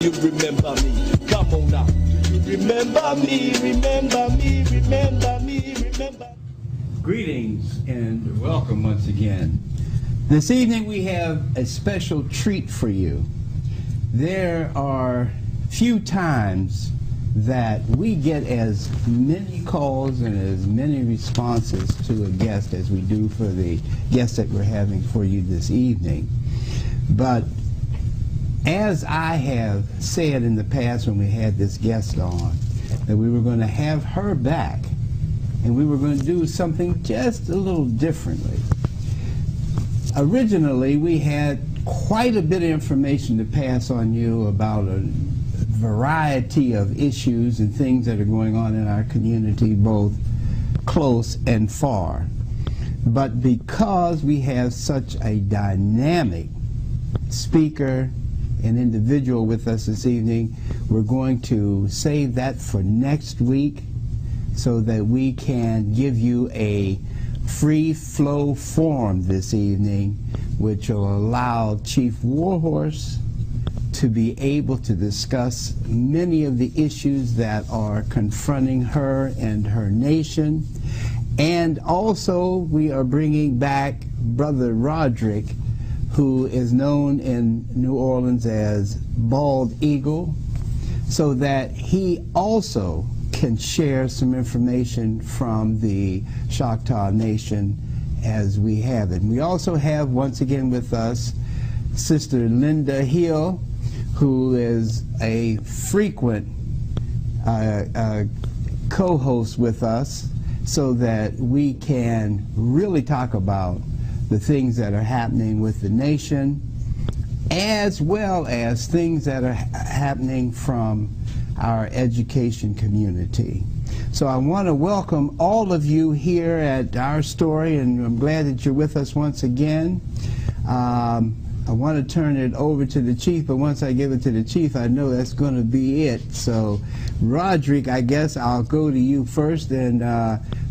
You remember me, come on now. Do you remember me, remember me, remember me, remember? Greetings and welcome once again. This evening we have a special treat for you. There are few times that we get as many calls and as many responses to a guest as we do for the guest that we're having for you this evening. But as I have said in the past when we had this guest on, that we were going to have her back and we were going to do something just a little differently. Originally, we had quite a bit of information to pass on you about a variety of issues and things that are going on in our community, both close and far. But because we have such a dynamic speaker and individual with us this evening, we're going to save that for next week so that we can give you a free flow forum this evening, which will allow Chief Warhorse to be able to discuss many of the issues that are confronting her and her nation. And also we are bringing back Brother Roderick, who is known in New Orleans as Bald Eagle, so that he also can share some information from the Choctaw Nation as we have it. And we also have once again with us Sister Linda Hill, who is a frequent co-host with us, so that we can really talk about the things that are happening with the nation, as well as things that are happening from our education community. So I want to welcome all of you here at Our Story, and I'm glad that you're with us once again. I want to turn it over to the Chief, but once I give it to the Chief, I know that's going to be it. So, Roderick, I guess I'll go to you first and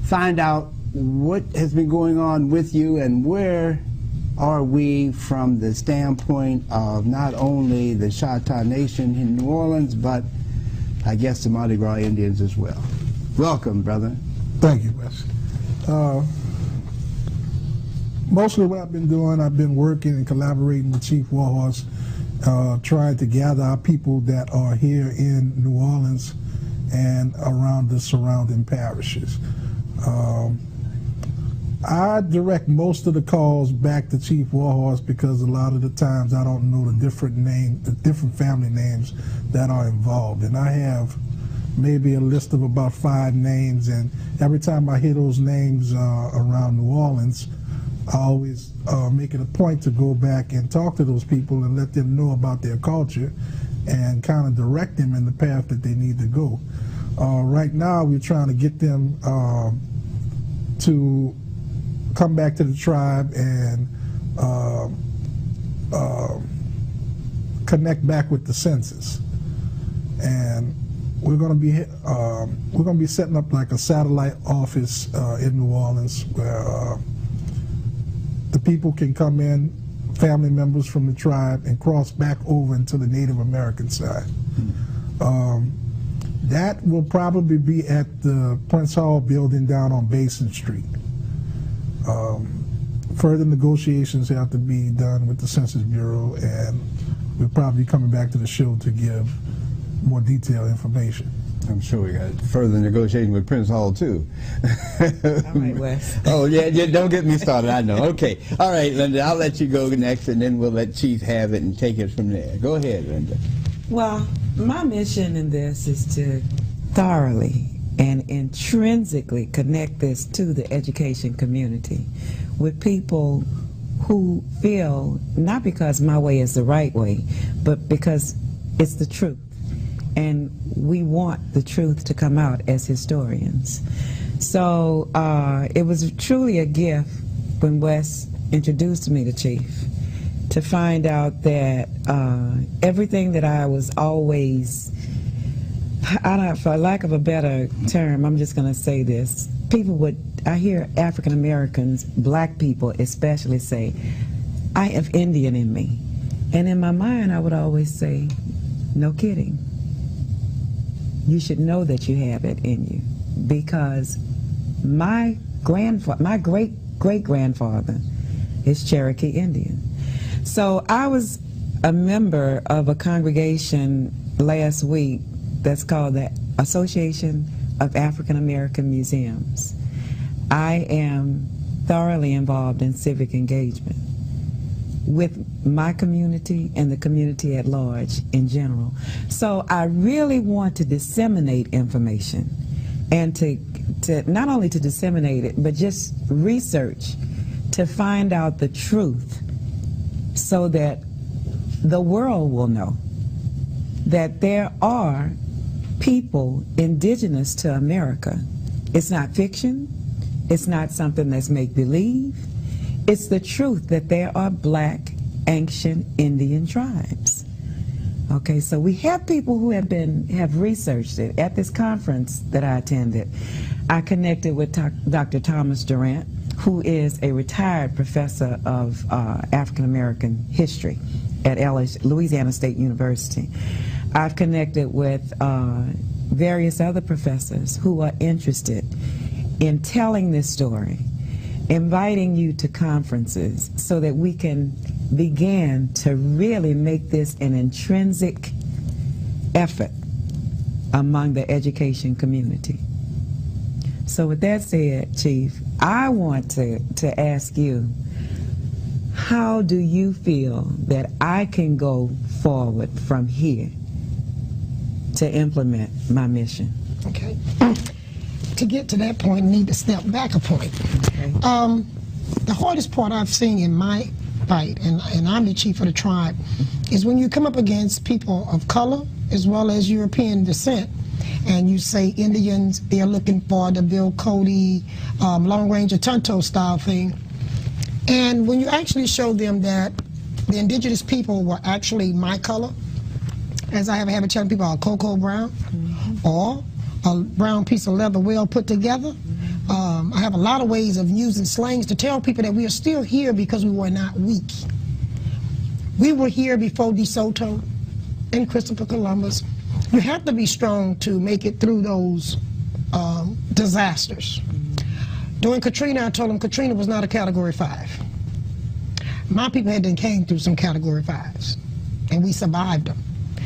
find out what has been going on with you and where are we from the standpoint of not only the Choctaw Nation in New Orleans, but I guess the Mardi Gras Indians as well. Welcome, brother. Thank you, Wes. Mostly what I've been doing, I've been working and collaborating with Chief Warhorse, trying to gather our people that are here in New Orleans and around the surrounding parishes. I direct most of the calls back to Chief Warhorse because a lot of the times I don't know the different family names that are involved. And I have maybe a list of about 5 names, and every time I hear those names around New Orleans, I always make it a point to go back and talk to those people and let them know about their culture and kind of direct them in the path that they need to go. Right now we're trying to get them to come back to the tribe and connect back with the census. And we're going to be setting up like a satellite office in New Orleans where the people can come in, family members from the tribe, and cross back over into the Native American side. That will probably be at the Prince Hall building down on Basin Street. Further negotiations have to be done with the Census Bureau, and we'll probably be coming back to the show to give more detailed information. I'm sure we got further negotiating with Prince Hall too. All right, Wes. Oh yeah, don't get me started. I know. Okay, all right, Linda. I'll let you go next, and then we'll let Chief have it and take it from there. Go ahead, Linda. Well, my mission in this is to thoroughly and intrinsically connect this to the education community with people who feel, not because my way is the right way, but because it's the truth. And we want the truth to come out as historians. So it was truly a gift when Wes introduced me to Chief to find out that everything that I was always, for lack of a better term, I'm just going to say this. I hear African Americans, black people especially, say, I have Indian in me. And in my mind, I would always say, No kidding. You should know that you have it in you, because my great-great-grandfather is Cherokee Indian. So I was a member of a congregation last week that's called the Association of African American Museums. I am thoroughly involved in civic engagement with my community and the community at large in general. So I really want to disseminate information, and to not only to disseminate it, but just research to find out the truth, so that the world will know that there are people indigenous to America. It's not fiction. It's not something that's make-believe. It's the truth that there are black ancient Indian tribes. Okay, so we have people who have researched it. At this conference that I attended, I connected with Dr. Thomas Durant, who is a retired professor of African American history at Louisiana State University. I've connected with various other professors who are interested in telling this story, inviting you to conferences so that we can begin to really make this an intrinsic effort among the education community. So with that said, Chief, I want to ask you, how do you feel that I can go forward from here to implement my mission? Okay. To get to that point, I need to step back a point. Okay. The hardest part I've seen in my fight, and I'm the chief of the tribe, is when you come up against people of color as well as European descent, and you say Indians, they're looking for the Bill Cody, Long Ranger Tonto style thing. And when you actually show them that the indigenous people were actually my color, as I have a habit telling people, a cocoa brown, or a brown piece of leather well put together. I have a lot of ways of using slangs to tell people that we are still here because we were not weak. We were here before DeSoto and Christopher Columbus. You have to be strong to make it through those disasters. During Katrina, I told them Katrina was not a Category 5. My people had came through some Category 5s, and we survived them.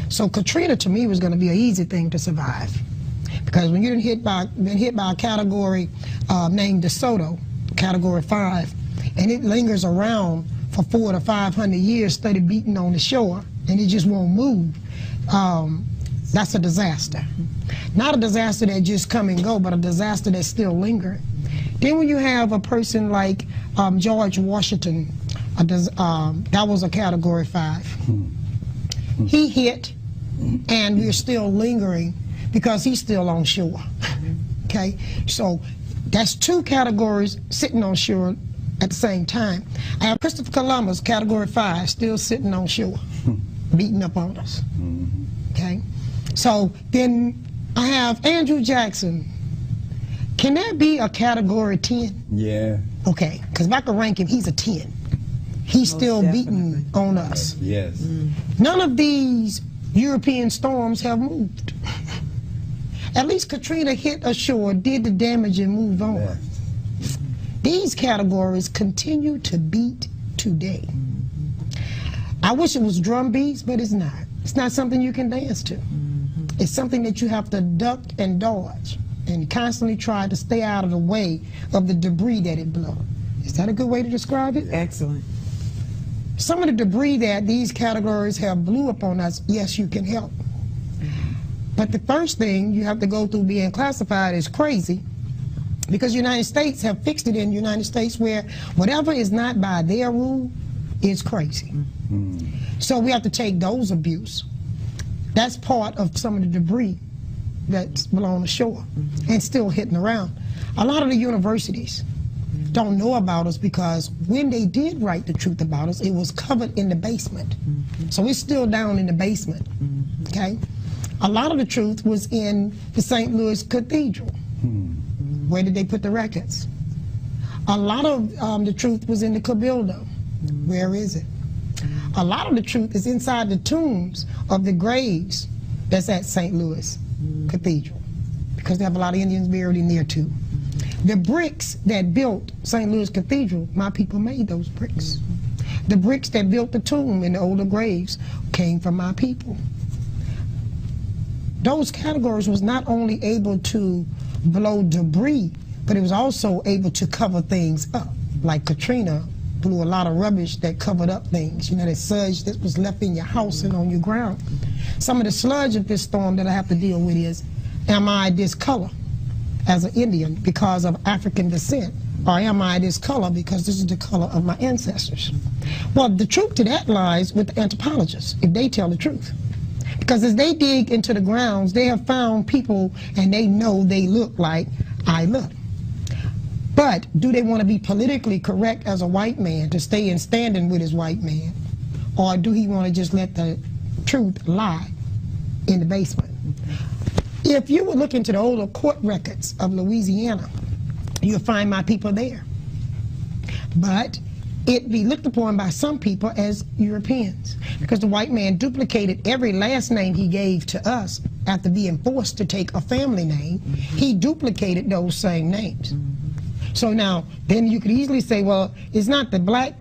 So Katrina, to me, was going to be an easy thing to survive. Because when you're been hit by a category named DeSoto, Category 5, and it lingers around for 400 to 500 years, steady beating on the shore, and it just won't move, that's a disaster. Not a disaster that just come and go, but a disaster that's still lingering. Then when you have a person like George Washington, that was a Category 5. He hit, and we're still lingering because he's still on shore. Okay, so that's two categories sitting on shore at the same time. I have Christopher Columbus, Category 5, still sitting on shore, beating up on us. Okay, so then I have Andrew Jackson. Can that be a Category 10? Yeah. Okay, because if I could rank him, he's a 10. He's still beating on us. Yes. None of these European storms have moved. At least Katrina hit ashore, did the damage, and moved on. Yeah. These categories continue to beat today. I wish it was drum beats, but it's not. It's not something you can dance to. It's something that you have to duck and dodge and constantly try to stay out of the way of the debris that it blew. Is that a good way to describe it? Excellent. Some of the debris that these categories have blew upon us, yes, you can help. But the first thing you have to go through being classified as crazy, because the United States have fixed it in the United States where whatever is not by their rule is crazy. So we have to take those abuse. That's part of some of the debris that's blown ashore and still hitting around. A lot of the universities don't know about us because when they did write the truth about us, it was covered in the basement. So it's still down in the basement, okay? A lot of the truth was in the St. Louis Cathedral. Where did they put the records? A lot of the truth was in the Cabildo. Where is it? a lot of the truth is inside the tombs of the graves that's at St. Louis Cathedral, because they have a lot of Indians buried in there too. The bricks that built St. Louis Cathedral, my people made those bricks. The bricks that built the tomb in the older graves came from my people. Those categories was not only able to blow debris, but it was also able to cover things up. Like Katrina blew a lot of rubbish that covered up things. You know, that sludge that was left in your house and on your ground. Some of the sludge of this storm that I have to deal with is, am I this color as an Indian because of African descent? Or am I this color because this is the color of my ancestors? Well, the truth to that lies with the anthropologists, if they tell the truth. Because as they dig into the grounds, they have found people and they know they look like I look. But do they want to be politically correct as a white man to stay in standing with his white man? Or do he want to just let the truth lie in the basement? If you would look into the older court records of Louisiana, you'll find my people there. But it be looked upon by some people as Europeans, because the white man duplicated every last name he gave to us after being forced to take a family name. He duplicated those same names. So now, then you could easily say, well, it's not the black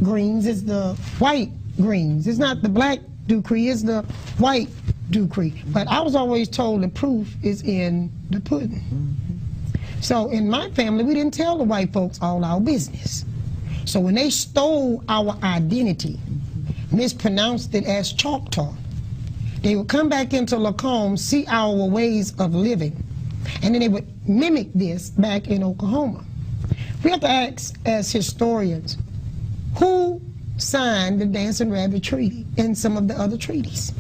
Greens, it's the white Greens. It's not the black Dupree, it's the white Dupree. But I was always told the proof is in the pudding. So in my family, we didn't tell the white folks all our business. So when they stole our identity, mispronounced it as Choctaw, they would come back into Lacombe, see our ways of living, and then they would mimic this back in Oklahoma. We have to ask, as historians, who signed the Dancing Rabbit Treaty and some of the other treaties?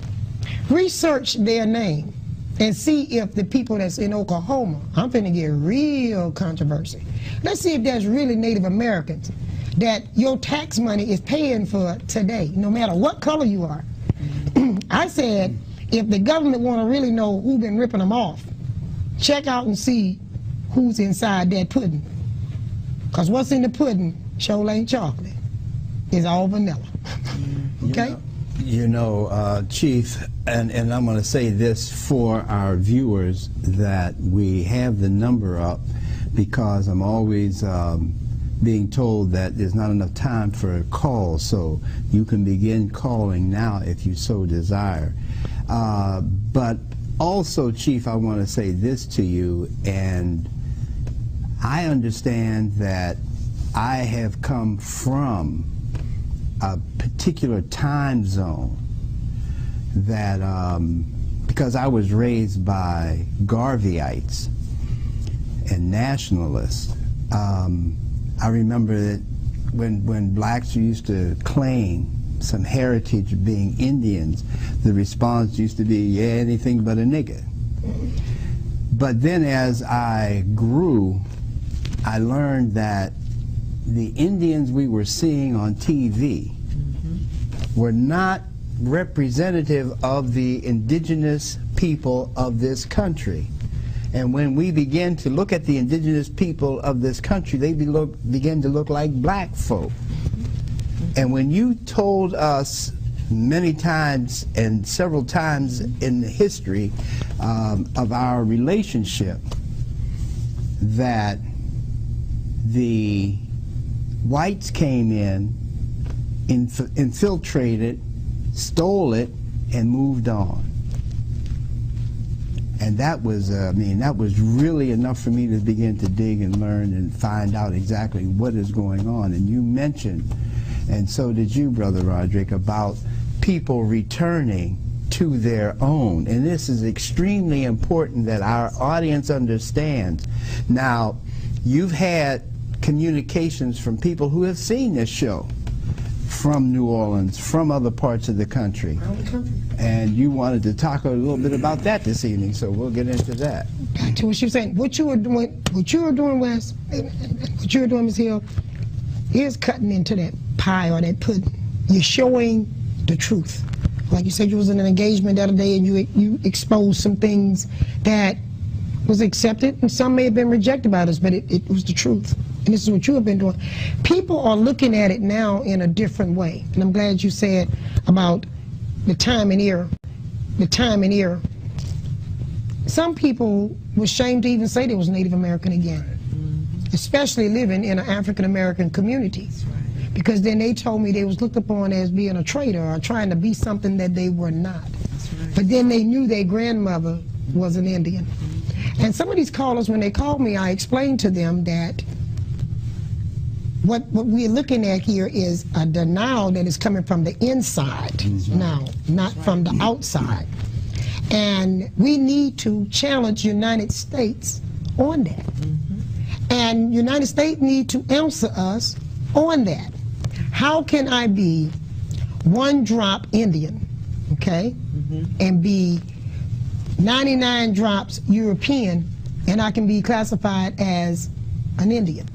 Research their name and see if the people that's in Oklahoma, I'm finna get real controversy. Let's see if there's really Native Americans that your tax money is paying for today, no matter what color you are. I said, if the government want to really know who's been ripping them off, check out and see who's inside that pudding. Because what's in the pudding sure ain't chocolate. It's all vanilla. Okay? You know, Chief, and I'm going to say this for our viewers, that we have the number up because I'm always being told that there's not enough time for calls, so you can begin calling now if you so desire. But also, Chief, I want to say this to you, and I understand that I have come from a particular time zone that, because I was raised by Garveyites and nationalists, I remember that when blacks used to claim some heritage of being Indians, the response used to be, yeah, anything but a nigger. But then as I grew, I learned that the Indians we were seeing on TV were not representative of the indigenous people of this country. And when we begin to look at the indigenous people of this country, they begin to look like black folk. And when you told us many times and several times in the history of our relationship that the whites came in, infiltrated, stole it, and moved on. And that was, I mean, that was really enough for me to begin to dig and learn and find out exactly what is going on. And you mentioned, and so did you, Brother Roderick, about people returning to their own. And this is extremely important that our audience understands. Now, you've had communications from people who have seen this show from New Orleans, from other parts of the country. And you wanted to talk a little bit about that this evening, so we'll get into that. Back to what you were saying, what you were doing, Wes, and what you were doing, Ms. Hill, is cutting into that pie or that pudding. You're showing the truth. Like you said, you was in an engagement the other day and you exposed some things that was accepted, and some may have been rejected by us, but it was the truth. and this is what you have been doing, people are looking at it now in a different way. And I'm glad you said about the time and era. The time and era. Some people were ashamed to even say they was Native American again, especially living in an African American community. Because then they told me they was looked upon as being a traitor or trying to be something that they were not. But then they knew their grandmother was an Indian. And some of these callers, when they called me, I explained to them that what we're looking at here is a denial that is coming from the inside now, not from the outside. And we need to challenge United States on that. And United States need to answer us on that. How can I be one drop Indian, okay, and be 99 drops European, and I can be classified as an Indian,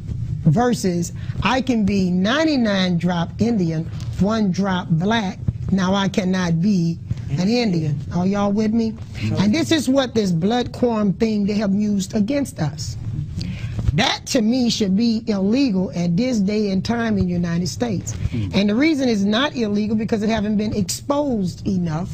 versus I can be 99 drop Indian, 1 drop black, now I cannot be an Indian. Are y'all with me? And this is what this blood quorum thing they have used against us. That, to me, should be illegal at this day and time in the United States. And the reason it's not illegal because it haven't been exposed enough.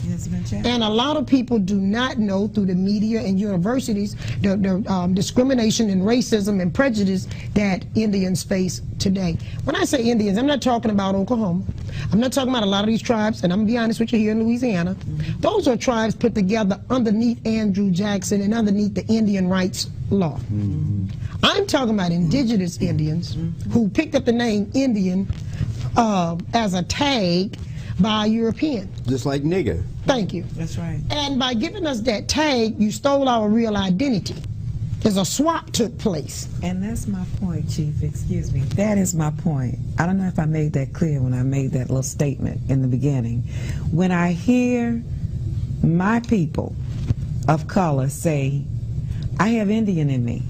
And a lot of people do not know through the media and universities the discrimination and racism and prejudice that Indians face today. When I say Indians, I'm not talking about Oklahoma. I'm not talking about a lot of these tribes, and I'm going to be honest with you, here in Louisiana. Those are tribes put together underneath Andrew Jackson and underneath the Indian rights law. I'm talking about indigenous Indians who picked up the name Indian as a tag by Europeans. Just like nigger. Thank you. That's right. And by giving us that tag, you stole our real identity. There's a swap took place. And that's my point, Chief. Excuse me. That is my point. I don't know if I made that clear when I made that little statement in the beginning. When I hear my people of color say, I have Indian in me,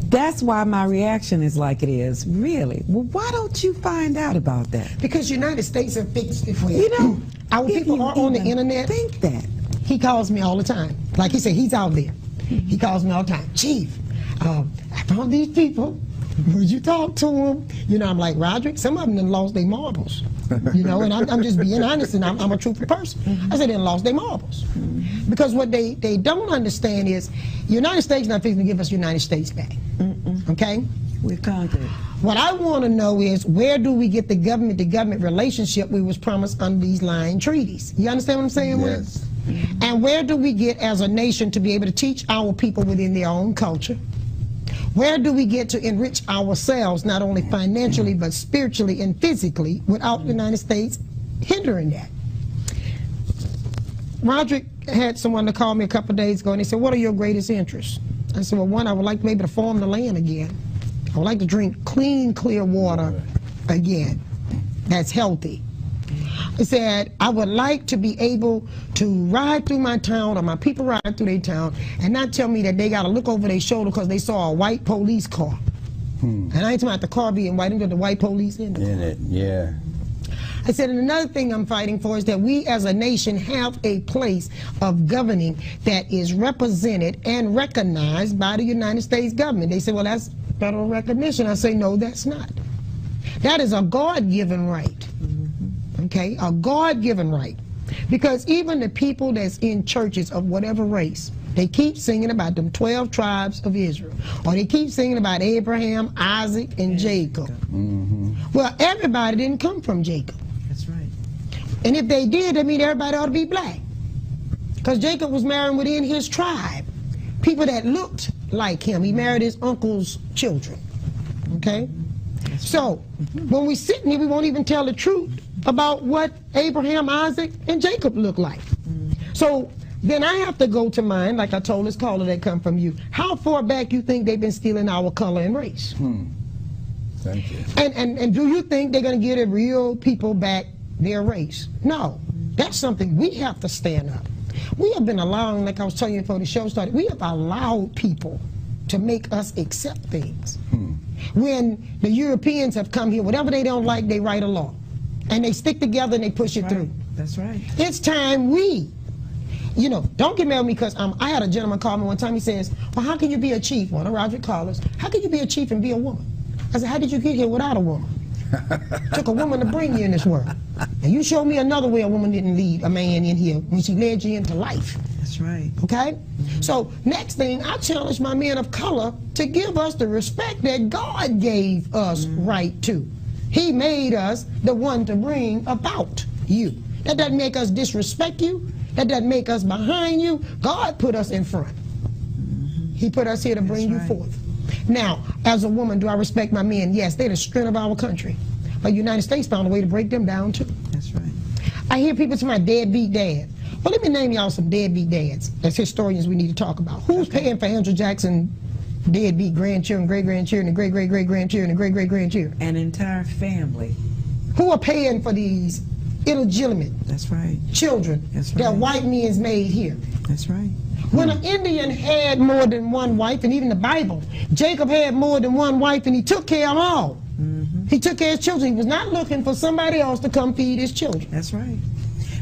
that's why my reaction is like it is. Really? Well, why don't you find out about that? Because United States have fixed it for you. You know, our people are on the internet. Think that. He calls me all the time. Like he said, he's out there. He calls me all the time. Chief, I found these people. Would you talk to them? You know, I'm like, Roderick, some of them done lost their marbles. You know, and I'm just being honest, and I'm a truthful person. I said they done lost their marbles. Because what they don't understand is, United States not fixing to give us United States back. Okay? We've conquered. What I want to know is, where do we get the government-to-government relationship we was promised under these lying treaties? You understand what I'm saying? Yes. And where do we get as a nation to be able to teach our people within their own culture? Where do we get to enrich ourselves, not only financially, but spiritually and physically, without the United States hindering that? Roderick had someone to call me a couple of days ago, and he said, what are your greatest interests? I said, well, one, I would like maybe to farm the land again. I would like to drink clean, clear water again that's healthy. He said, I would like to be able to ride through my town, or my people ride through their town, and not tell me that they got to look over their shoulder because they saw a white police car. And I ain't talking about the car being white, I'm talking about the white police in it. Yeah. I said, and another thing I'm fighting for is that we as a nation have a place of governing that is represented and recognized by the United States government. They say, well, that's federal recognition. I say, no, that's not. That is a God-given right. Okay, a God-given right. Because even the people that's in churches of whatever race, they keep singing about them 12 tribes of Israel. Or they keep singing about Abraham, Isaac, and Jacob. Well, everybody didn't come from Jacob. That's right. And if they did, that means everybody ought to be black. Because Jacob was marrying within his tribe people that looked like him. He married his uncle's children. Okay? So, when we sit here, we won't even tell the truth about what Abraham, Isaac, and Jacob look like. So, then I have to go to mine, like I told this caller that come from you. How far back you think they've been stealing our color and race? Thank you. And do you think they're going to give the real people back their race? No. That's something we have to stand up. We have been allowing, like I was telling you before the show started, we have allowed people to make us accept things. When the Europeans have come here, whatever they don't like, they write a law. And they stick together and they push it through. That's right. It's time we, you know, don't get mad at me because I had a gentleman call me one time. He says, well, how can you be a chief? One of Roger callers. How can you be a chief and be a woman? I said, how did you get here without a woman? Took a woman to bring you in this world. And you show me another way a woman didn't lead a man in here when she led you into life. That's right. Okay? So next thing, I challenge my men of color to give us the respect that God gave us right to. He made us the one to bring about you. That doesn't make us disrespect you. That doesn't make us behind you. God put us in front. He put us here to bring you forth. Now, as a woman, do I respect my men? Yes, they're the strength of our country. But the United States found a way to break them down too. That's right. I hear people say my deadbeat dad. Well, let me name y'all some deadbeat dads. As historians, we need to talk about. Who's paying for Andrew Jackson deadbeat grandchildren, great-grandchildren, and great-great-great-grandchildren, and great-great-grandchildren? An entire family. Who are paying for these illegitimate That's right. children that white men's made here? That's right. When an Indian had more than one wife, and even the Bible, Jacob had more than one wife, and he took care of all. He took care of his children. He was not looking for somebody else to come feed his children. That's right.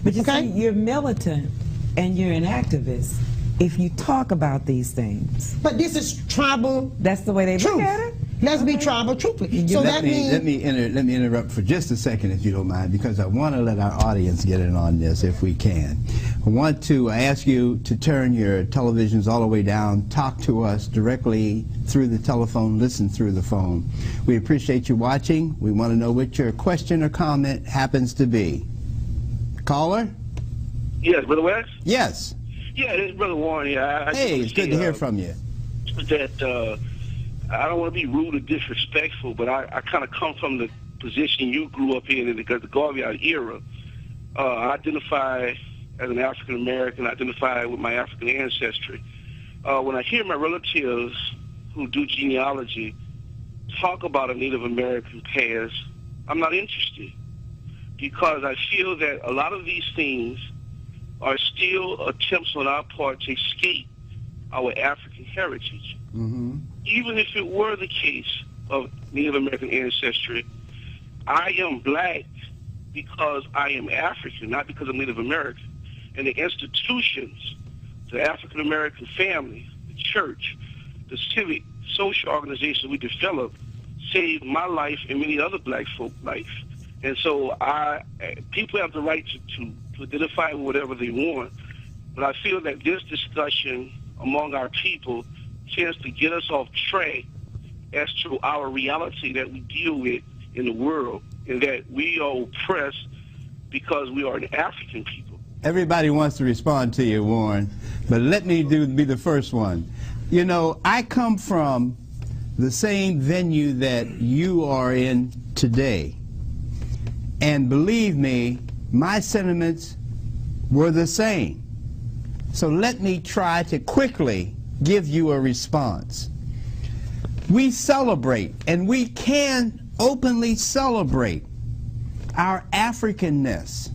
But you see, you're militant and you're an activist if you talk about these things. But this is tribal. That's the way they look at it. Let's be tribal truthfully. So let me interrupt for just a second, if you don't mind, because I want to let our audience get in on this if we can. I want to ask you to turn your televisions all the way down, talk to us directly through the telephone, listen through the phone. We appreciate you watching. We want to know what your question or comment happens to be. Caller? Yes, Brother West? Yes. Yeah, this is Brother Warren here. Hey, it's good to hear from you. That I don't want to be rude or disrespectful, but I kind of come from the position you grew up in because the Garvey era. I identify as an African American, identify with my African ancestry. When I hear my relatives who do genealogy talk about a Native American past, I'm not interested because I feel that a lot of these things are still attempts on our part to escape our African heritage. Even if it were the case of Native American ancestry, I am black because I am African, not because I'm Native American. And the institutions, the African American family, the church, the civic, social organizations we developed saved my life and many other black folk life. And so people have the right to identify with whatever they want, but I feel that this discussion among our people tends to get us off track as to our reality that we deal with in the world, and that we are oppressed because we are an African people. Everybody wants to respond to you, Warren, but let me be the first one. You know, I come from the same venue that you are in today, and believe me, my sentiments were the same. So let me try to quickly give you a response. We celebrate, and we can openly celebrate our Africanness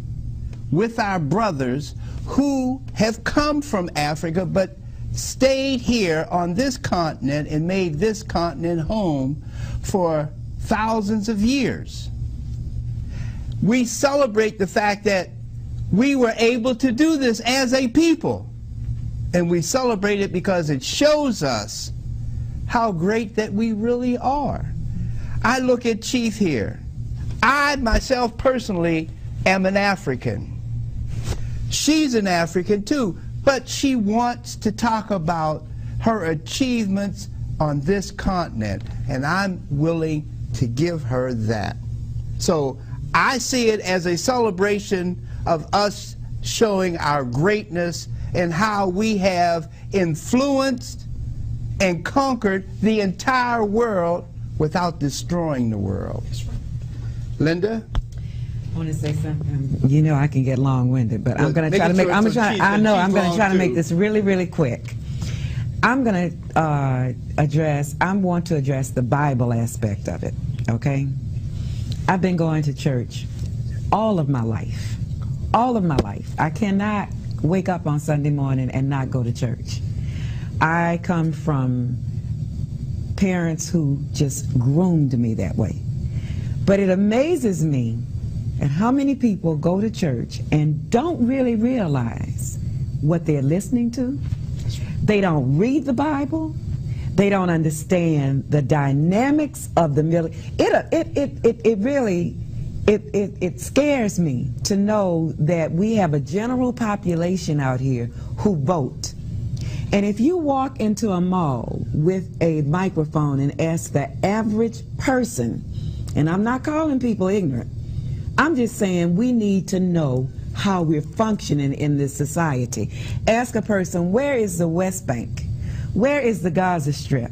with our brothers who have come from Africa but stayed here on this continent and made this continent home for thousands of years. We celebrate the fact that we were able to do this as a people, and we celebrate it because it shows us how great that we really are. I look at Chief here. I myself personally am an African. She's an African too, but she wants to talk about her achievements on this continent, and I'm willing to give her that. So I see it as a celebration of us showing our greatness and how we have influenced and conquered the entire world without destroying the world. Linda? I want to say something. You know I can get long-winded, but I'm going to try to make. I'm going to try to make this really, really quick. I'm going to want to address the Bible aspect of it. Okay. I've been going to church all of my life. All of my life. I cannot wake up on Sunday morning and not go to church. I come from parents who just groomed me that way. But it amazes me at how many people go to church and don't really realize what they're listening to. They don't read the Bible. They don't understand the dynamics of the military. It really scares me to know that we have a general population out here who vote. And if you walk into a mall with a microphone and ask the average person, and I'm not calling people ignorant, I'm just saying we need to know how we're functioning in this society. Ask a person, where is the West Bank? Where is the Gaza Strip?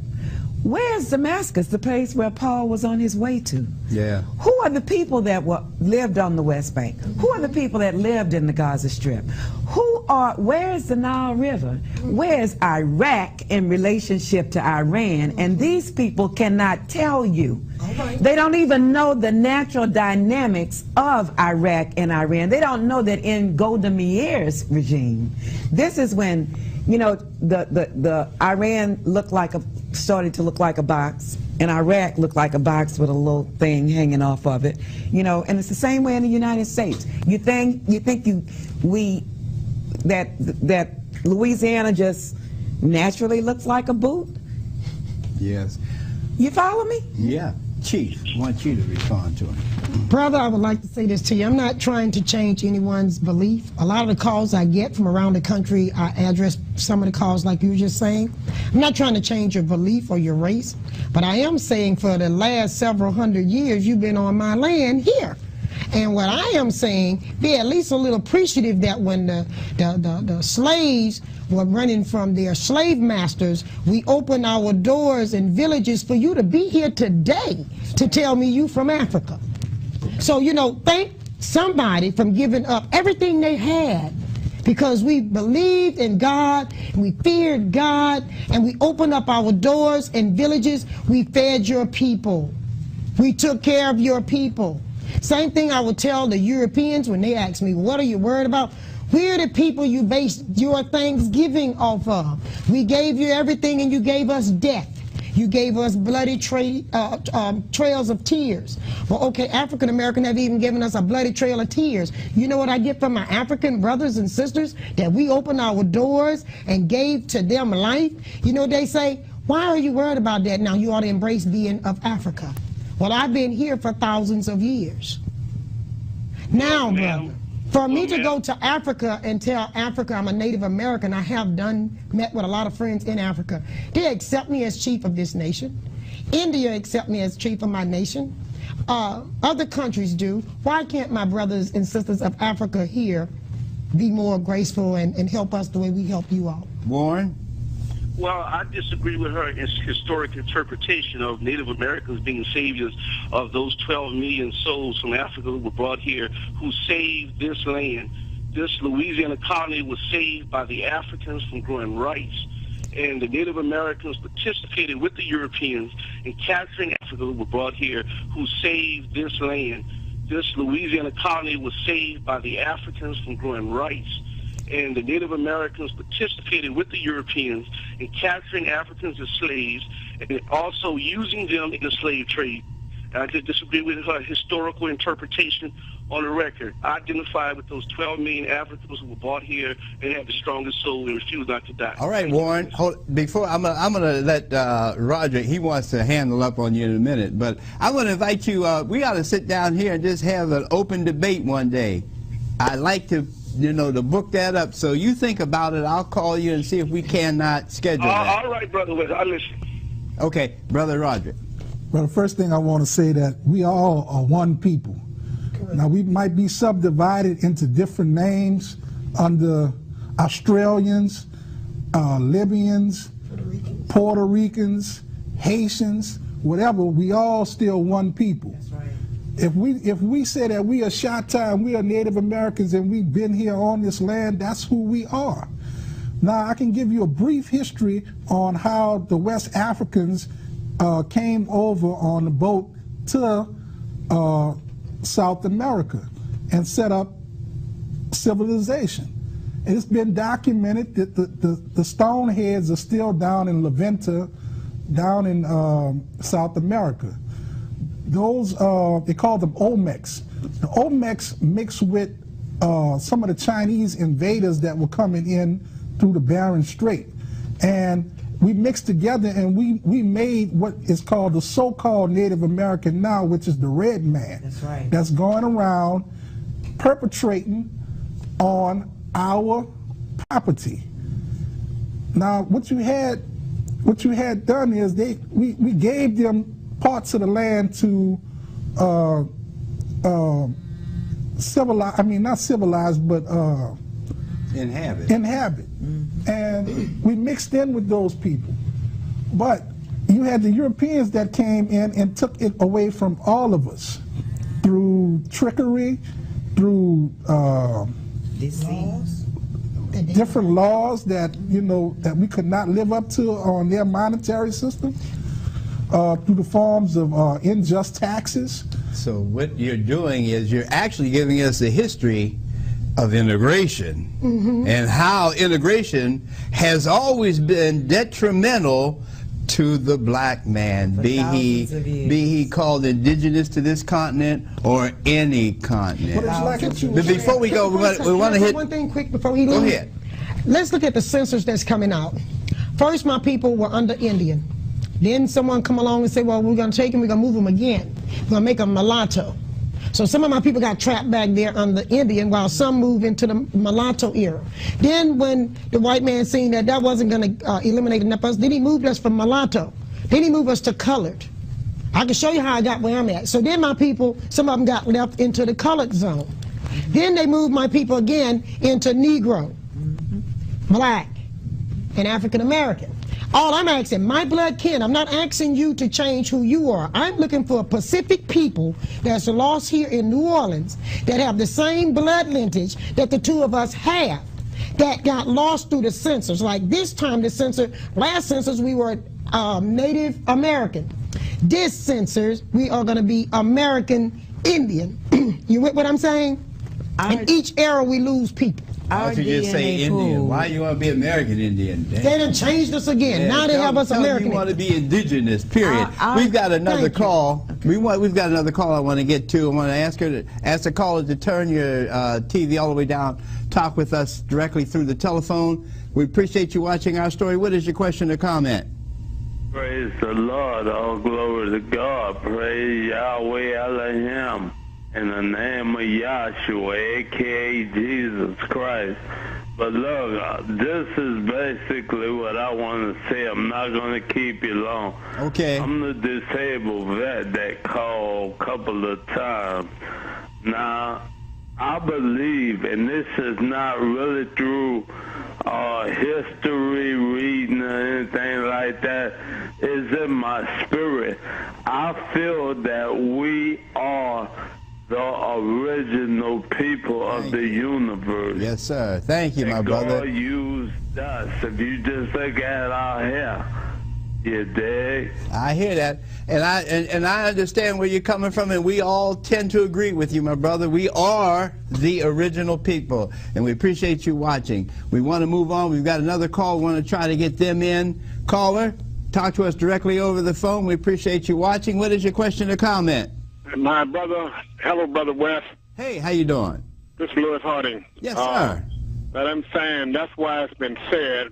Where is Damascus, the place where Paul was on his way to? Yeah. Who are the people that lived on the West Bank? Who are the people that lived in the Gaza Strip? Where is the Nile River? Where is Iraq in relationship to Iran? And these people cannot tell you. They don't even know the natural dynamics of Iraq and Iran. They don't know that in Golda Meir's regime, this is when, you know, the Iran started to look like a box, and Iraq looked like a box with a little thing hanging off of it, you know. And it's the same way in the United States. You think that Louisiana just naturally looks like a boot? Yes. You follow me? Yeah. Chief, I want you to respond to him. Brother, I would like to say this to you. I'm not trying to change anyone's belief. A lot of the calls I get from around the country, I address some of the calls like you were just saying. I'm not trying to change your belief or your race, but I am saying for the last several hundred years, you've been on my land here. And what I am saying, be at least a little appreciative that when the slaves were running from their slave masters, we opened our doors and villages for you to be here today to tell me you from Africa. So, you know, thank somebody from giving up everything they had, because we believed in God, and we feared God, and we opened up our doors and villages. We fed your people. We took care of your people. Same thing I would tell the Europeans when they ask me, what are you worried about? We're the people you based your Thanksgiving off of. We gave you everything and you gave us death. You gave us bloody trails of tears. Well, okay, African Americans have even given us a bloody trail of tears. You know what I get from my African brothers and sisters? That we opened our doors and gave to them life. You know, they say, why are you worried about that? Now you ought to embrace being of Africa. Well, I've been here for thousands of years. Now, brother, for me to go to Africa and tell Africa I'm a Native American, I have met with a lot of friends in Africa. They accept me as chief of this nation. India accept me as chief of my nation. Other countries do. Why can't my brothers and sisters of Africa here be more graceful and help us the way we help you all? Warren? Well, I disagree with her historic interpretation of Native Americans being saviors of those 12 million souls from Africa who were brought here, who saved this land. This Louisiana colony was saved by the Africans from growing rice, and the Native Americans participated with the Europeans in capturing Africa who were brought here, who saved this land. This Louisiana colony was saved by the Africans from growing rice, and the Native Americans participated with the Europeans in capturing Africans as slaves and also using them in the slave trade. And I just disagree with her historical interpretation on the record. I identify with those 12 million Africans who were brought here and had the strongest soul and refused not to die. All right, Warren. Before I'm gonna let Roger. He wants to handle up on you in a minute, but I want to invite you. We got to sit down here and just have an open debate one day. I'd like to, you know, to book that up. So you think about it. I'll call you and see if we cannot schedule that. All right, brother. I listen. Okay, Brother Roger. Well, the first thing I want to say that we all are one people. Now, we might be subdivided into different names under Australians, Libyans, Puerto Ricans, Haitians, whatever. We all still one people. That's right. If we say that we are Shatta and we are Native Americans and we've been here on this land, that's who we are. Now, I can give you a brief history on how the West Africans came over on the boat to South America and set up civilization. And it's been documented that the stone heads are still down in La Venta, down in South America. Those, they call them Olmecs. The Olmecs mixed with some of the Chinese invaders that were coming in through the Bering Strait. And we mixed together and we made what is called the so-called Native American now, which is the red man. That's right. That's going around perpetrating on our property. Now, what you had done is we gave them parts of the land to civilize. I mean, not civilized, but inhabit. Mm-hmm. And we mixed in with those people. But you had the Europeans that came in and took it away from all of us through trickery, through different laws that that we could not live up to on their monetary system, through the forms of unjust taxes. So what you're doing is you're actually giving us the history of integration, and how integration has always been detrimental to the black man, be he called indigenous to this continent or any continent. But before we go, we want to hit one thing quick before he leaves. Go ahead. Let's look at the census that's coming out. First, my people were under Indian. Then someone come along and say, well, we're going to take them, we're going to move them again. We're going to make them mulatto. So some of my people got trapped back there under Indian while some moved into the mulatto era. Then when the white man seen that that wasn't going to eliminate enough of us, then he moved us from mulatto. Then he moved us to colored. I can show you how I got where I'm at. So then my people, some of them got left into the colored zone. Then they moved my people again into Negro, black, and African American. All I'm asking, my blood kin, I'm not asking you to change who you are. I'm looking for a Pacific people that's lost here in New Orleans that have the same blood lineage that the two of us have, that got lost through the census. Like this time, last census, we were Native American. This census, we are going to be American Indian. You with what I'm saying? In each era, we lose people. Why don't you just say Indian? Why you want to be American Indian? They done changed us again. Yeah, now they have us American. You want to be indigenous, period. We've got another call. Okay. We've got another call I want to get to. I want to ask the caller to turn your TV all the way down, talk with us directly through the telephone. We appreciate you watching our story. What is your question or comment? Praise the Lord. All glory to God. Praise Yahweh Elohim. In the name of Yahshua, a.k.a. Jesus Christ. But look, this is basically what I want to say. I'm not going to keep you long. Okay. I'm the disabled vet that called a couple of times. Now, I believe, and this is not really through history reading or anything like that, is in my spirit. I feel that we are the original people of the universe. Yes, sir. Thank you, my brother. God used us. If you just look at our hair, you dig? I hear that, and I understand where you're coming from, and we all tend to agree with you, my brother. We are the original people, and we appreciate you watching. We want to move on. We've got another call. We want to try to get them in. Caller, talk to us directly over the phone. We appreciate you watching. What is your question or comment? My brother, hello, Brother West. Hey, how you doing? This is Louis Harding. Yes, sir. But I'm saying that's why it's been said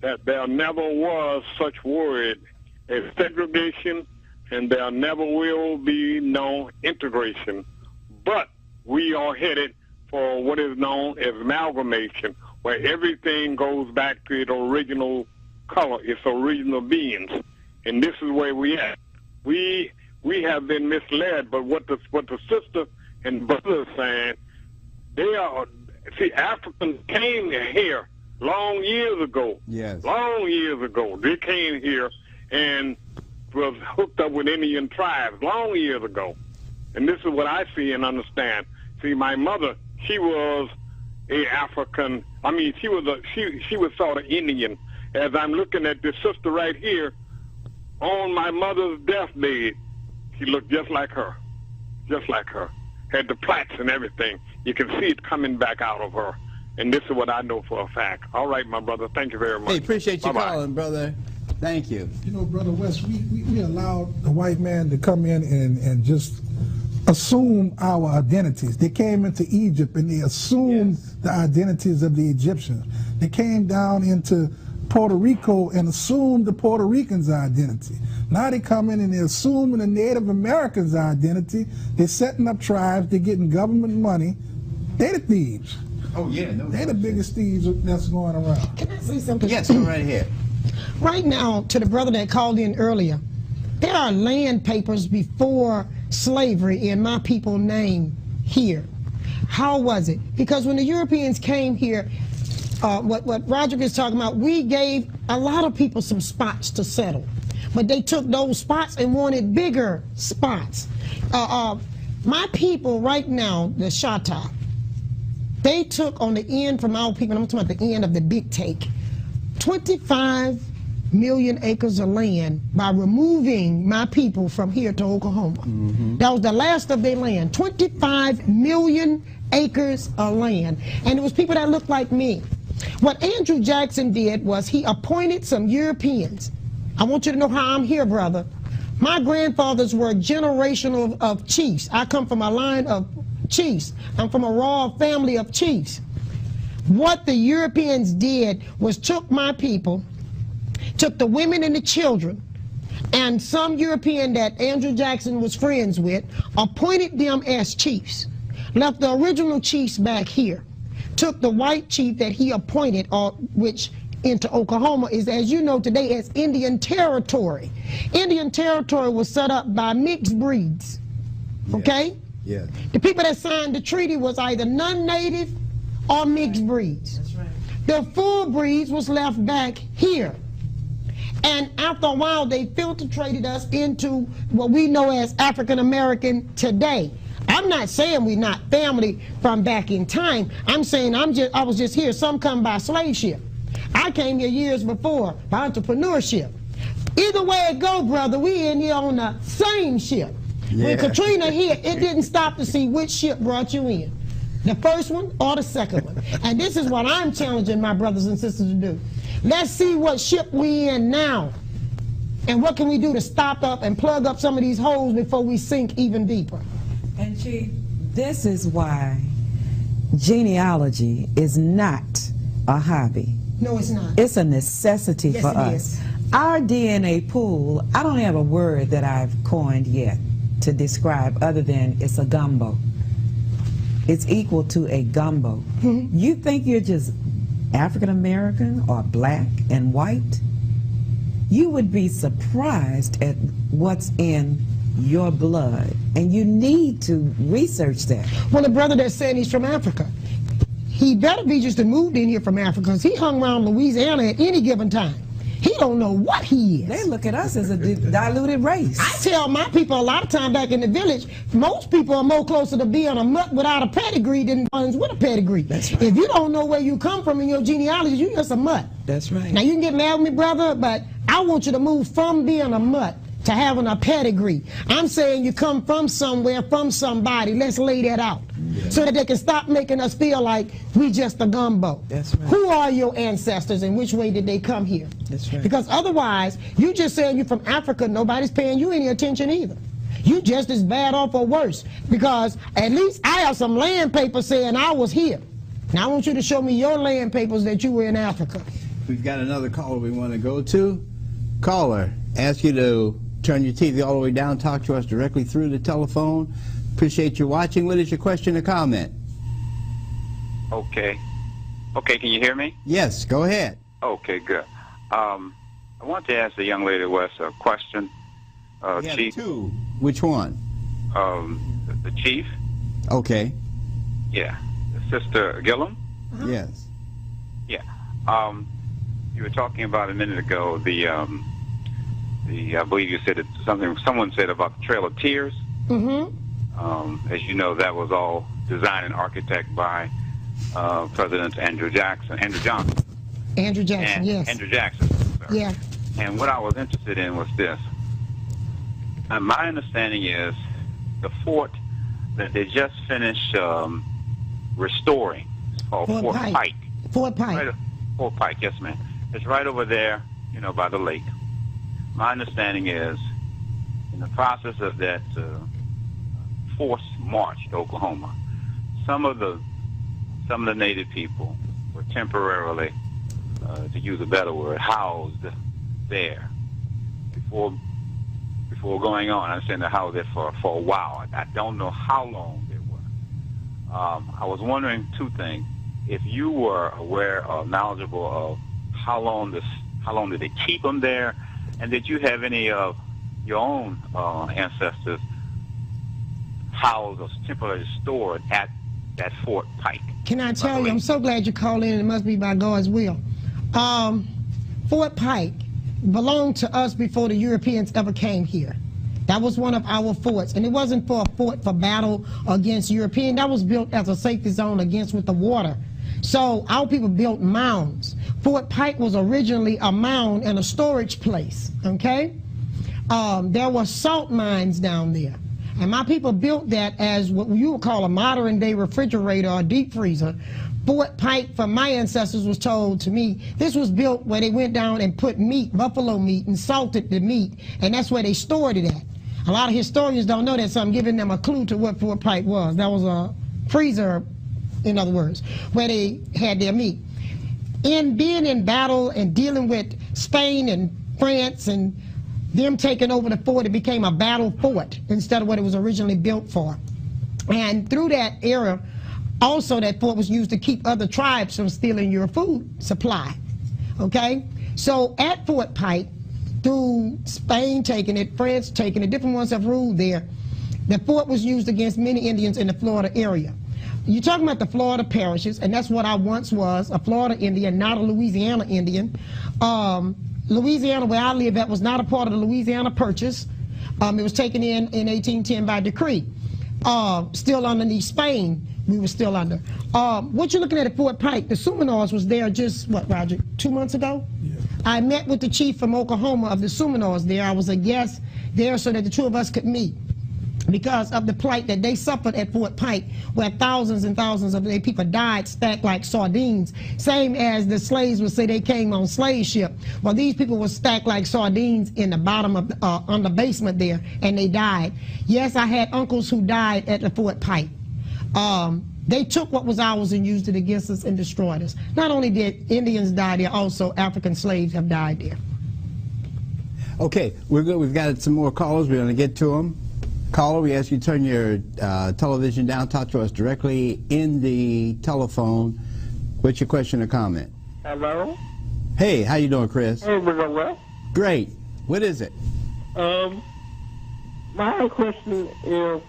that there never was such word as segregation, and there never will be no integration. But we are headed for what is known as amalgamation, where everything goes back to its original color, its original beings. And this is where we at. We have been misled, but what the sister and brother is saying, Africans came here long years ago. Yes. Long years ago. They came here and was hooked up with Indian tribes long years ago. And this is what I see and understand. See, my mother, she was a African, she was sort of Indian. As I'm looking at this sister right here, on my mother's deathbed, she looked just like her. Just like her. Had the plaits and everything. You can see it coming back out of her. And this is what I know for a fact. All right, my brother. Thank you very much. Hey, appreciate you calling, brother. Thank you. You know, Brother West, we allowed the white man to come in and just assume our identities. They came into Egypt and they assumed the identities of the Egyptians. They came down into Puerto Rico and assumed the Puerto Ricans' identity. Now they come in and they're assuming the Native Americans' identity. They're setting up tribes. They're getting government money. They're the thieves. Oh, yeah. No, they're the biggest thieves that's going around. Can I say something? Yes, go right ahead. Right now, to the brother that called in earlier, there are land papers before slavery in my people's name here. How was it? Because when the Europeans came here, what Roderick is talking about, we gave a lot of people some spots to settle. But they took those spots and wanted bigger spots. My people right now, the Shatta, they took on the end from our people, I'm talking about the end of the big take, 25 million acres of land by removing my people from here to Oklahoma. That was the last of their land, 25 million acres of land. And it was people that looked like me. What Andrew Jackson did was he appointed some Europeans. I want you to know how I'm here, brother. My grandfathers were a generation of chiefs. I come from a line of chiefs. I'm from a royal family of chiefs. What the Europeans did was took my people, took the women and the children, and some European that Andrew Jackson was friends with, appointed them as chiefs, left the original chiefs back here, took the white chief that he appointed, which into Oklahoma is, as you know today, as Indian Territory. Indian Territory was set up by mixed breeds, okay? Yeah. The people that signed the treaty was either non-native or mixed breeds. That's right. The full breeds was left back here. And after a while, they filtrated us into what we know as African American today. I'm not saying we're not family from back in time. I'm saying I was just here. Some come by slave ship. I came here years before by entrepreneurship. Either way it go, brother, we in here on the same ship. Yeah. When Katrina hit, it didn't stop to see which ship brought you in, the first one or the second one. And this is what I'm challenging my brothers and sisters to do. Let's see what ship we in now, and what can we do to stop up and plug up some of these holes before we sink even deeper. And Chief, this is why genealogy is not a hobby. No, it's not. It's a necessity Yes, for it us. is. Our DNA pool, I don't have a word that I've coined yet to describe other than it's a gumbo. It's equal to a gumbo. You think you're just African American or black and white? You would be surprised at what's in your blood, and you need to research that. Well, the brother that's saying he's from Africa, he better be just moved in here from Africa, because he hung around Louisiana at any given time. He don't know what he is. They look at us as a diluted race. I tell my people a lot of time back in the village, most people are more closer to being a mutt without a pedigree than ones with a pedigree. That's right. If you don't know where you come from in your genealogy, you're just a mutt. That's right. Now you can get mad with me, brother, but I want you to move from being a mutt to having a pedigree. I'm saying you come from somewhere, from somebody. Let's lay that out. So that they can stop making us feel like we just a gumbo. That's right. Who are your ancestors and which way did they come here? That's right. Because otherwise, you just saying you're from Africa, nobody's paying you any attention either. You just as bad off or worse, because at least I have some land papers saying I was here. Now I want you to show me your land papers that you were in Africa. We've got another caller we want to go to. Caller, ask you to turn your TV all the way down, talk to us directly through the telephone. Appreciate you watching. What is your question or comment? Okay. Okay, can you hear me? Yes, go ahead. Okay, good. I want to ask the young lady West a question. We have Chief. two. Which one? The chief. Okay. Yeah. Sister Gillum. Yes. Yeah. You were talking about a minute ago I believe you said it, someone said about the Trail of Tears. As you know, that was all designed and architected by President Andrew Jackson. Yes. Andrew Jackson. Sorry. Yeah. And what I was interested in was this. My understanding is the fort that they just finished restoring. It's called Fort Pike. Fort Pike. Right, Fort Pike, yes, ma'am. It's right over there, by the lake. My understanding is, in the process of that forced march to Oklahoma, some of the native people were temporarily to use a better word, housed there before going on. I understand they housed there for a while. I don't know how long they were. I was wondering two things. If you were aware or knowledgeable of how long did they keep them there, and did you have any of your own ancestors housed or temporarily stored at that Fort Pike? Can I tell you, I'm so glad you called in. It must be by God's will. Fort Pike belonged to us before the Europeans ever came here. That was one of our forts, and it wasn't for a fort for battle against European. That was built as a safety zone against with the water. So our people built mounds. Fort Pike was originally a mound and a storage place, okay? There were salt mines down there. And my people built that as what you would call a modern day refrigerator or deep freezer. Fort Pike, from my ancestors, was told to me, this was built where they went down and put meat, buffalo meat, and salted the meat, and that's where they stored it at. A lot of historians don't know that, so I'm giving them a clue to what Fort Pike was. That was a freezer, in other words, where they had their meat. In being in battle and dealing with Spain and France and them taking over the fort, it became a battle fort instead of what it was originally built for. And through that era, also that fort was used to keep other tribes from stealing your food supply, okay? So at Fort Pike, through Spain taking it, France taking it, different ones have ruled there, the fort was used against many Indians in the Florida area. You're talking about the Florida parishes, and that's what I once was, a Florida Indian, not a Louisiana Indian. Louisiana, where I live at, was not a part of the Louisiana Purchase. It was taken in 1810 by decree. Still underneath Spain, we were still under. What you're looking at Fort Pike, the Seminoles was there just, what, Roger, 2 months ago? Yeah. I met with the chief from Oklahoma of the Seminoles there. I was a guest there so that the two of us could meet, because of the plight that they suffered at Fort Pike, where thousands and thousands of their people died stacked like sardines, same as the slaves would say they came on slave ship. Well, these people were stacked like sardines in the bottom of on the basement there, and they died. Yes, I had uncles who died at the Fort Pike. They took what was ours and used it against us and destroyed us. Not only did Indians die there, also African slaves have died there. Okay, we're good. We've got some more callers. We're going to get to them. Caller, we ask you to turn your television down, talk to us directly in the telephone. What's your question or comment? Hello? Hey, how you doing, Chris? Hey, we're going well. Great. What is it? My question is,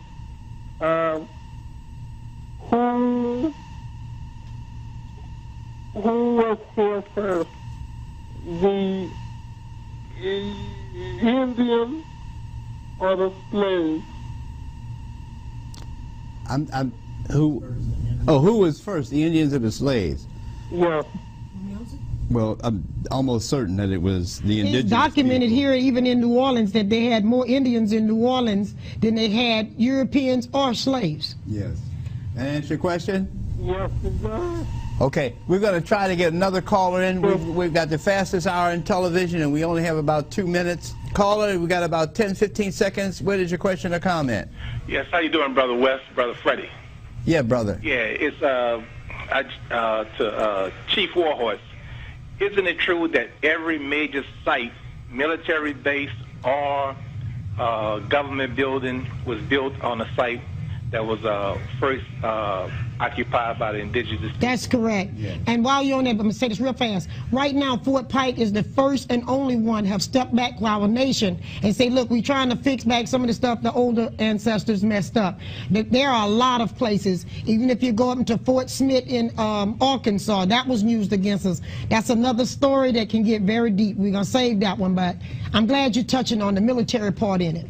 who was here first? The Indian or the slave? Who was first, the Indians or the slaves? Yes. Well, I'm almost certain that it was the indigenous. It's documented people here, even in New Orleans, that they had more Indians in New Orleans than they had Europeans or slaves. Yes. That answer your question? Yes, it does. Okay, we're going to try to get another caller in. We've got the fastest hour in television, and we only have about 2 minutes. Caller, we've got about 10-15 seconds. What is your question or comment? Yes, how you doing, Brother West, Brother Freddie? Yeah, brother. Yeah, it's to Chief Warhorse. Isn't it true that every major site, military base or government building, was built on a site that was first occupied by the indigenous people? That's correct. Yeah. And while you're on that, I'm going to say this real fast. Right now, Fort Pike is the first and only one have stepped back for our nation and say, look, we're trying to fix back some of the stuff the older ancestors messed up. There are a lot of places, even if you go up into Fort Smith in Arkansas, that was used against us. That's another story that can get very deep. We're going to save that one, but I'm glad you're touching on the military part in it.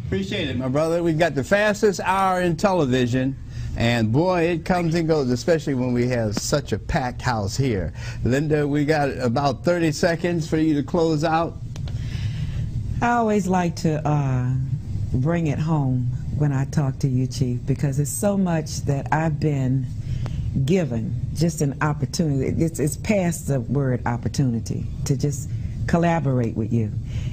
Appreciate it, my brother. We've got the fastest hour in television, and boy, it comes and goes, especially when we have such a packed house here. Linda, we got about 30 seconds for you to close out. I always like to bring it home when I talk to you, Chief, because it's so much that I've been given, just an opportunity. It's past the word opportunity, to just collaborate with you.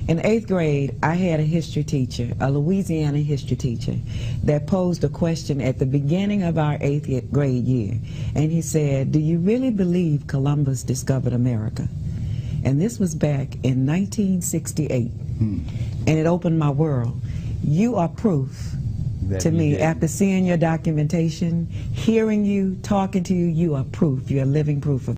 In 8th grade, I had a history teacher, a Louisiana history teacher, that posed a question at the beginning of our 8th grade year. And he said, do you really believe Columbus discovered America? And this was back in 1968. And it opened my world. You are proof to me, after seeing your documentation, hearing you, talking to you, you are proof. You're living proof of